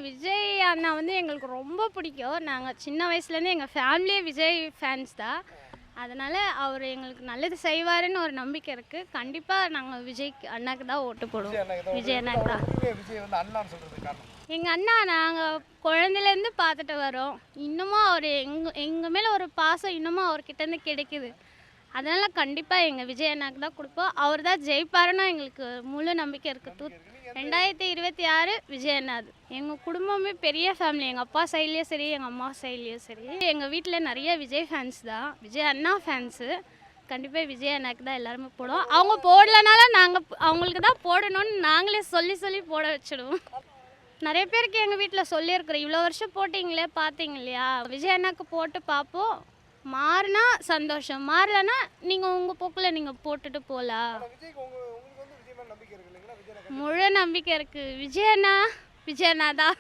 விஜய் அண்ணா வந்து எங்களுக்கு ரொம்ப பிடிக்கும். நாங்கள் சின்ன வயசுலேருந்து எங்கள் ஃபேமிலியே விஜய் ஃபேன்ஸ் தான். அதனால் அவர் எங்களுக்கு நல்லது செய்வாருன்னு ஒரு நம்பிக்கை இருக்குது. கண்டிப்பாக நாங்கள் விஜய் அண்ணாக்கு தான் ஓட்டு போடுவோம். விஜய் அண்ணாக்கு தான். எங்கள் அண்ணா நாங்கள் குழந்தையிலேருந்து பார்த்துட்டு வரோம். இன்னமும் அவர் எங்கள் மேலே ஒரு பாசம் இன்னமும் அவர்கிட்டேருந்து கிடைக்குது. அதனால் கண்டிப்பாக எங்கள் விஜய் அண்ணாக்கு தான் கொடுப்போம். அவர் தான் ஜெயிப்பாருன்னு எங்களுக்கு முழு நம்பிக்கை இருக்குது. 2026 விஜய் அண்ணா. அது எங்கள் குடும்பமே பெரிய ஃபேமிலி. எங்கள் அப்பா சைட்லேயும் சரி, எங்கள் அம்மா சைட்லேயும் சரி. எங்கள் வீட்டில் நிறைய விஜய் ஃபேன்ஸ் தான், விஜய் அண்ணா ஃபேன்ஸு. கண்டிப்பாக விஜய் அண்ணாக்கு தான் எல்லாருமே போடுவோம். அவங்க போடலனாலும் நாங்கள் அவங்களுக்கு தான் போடணும்னு நாங்களே சொல்லி சொல்லி போட வச்சுடுவோம். நிறைய பேருக்கு எங்கள் வீட்டில் சொல்லியிருக்கிறோம், இவ்வளோ வருஷம் போட்டிங்களே பார்த்தீங்க இல்லையா, விஜய் அண்ணாக்கு போட்டு பார்ப்போம். மாறினா சந்தோஷம், மாறலன்னா நீங்கள் உங்கள் போக்கில் நீங்கள் போட்டுட்டு போகலாம். முழு நம்பிக்கை இருக்குது. விஜய் அண்ணா தான்.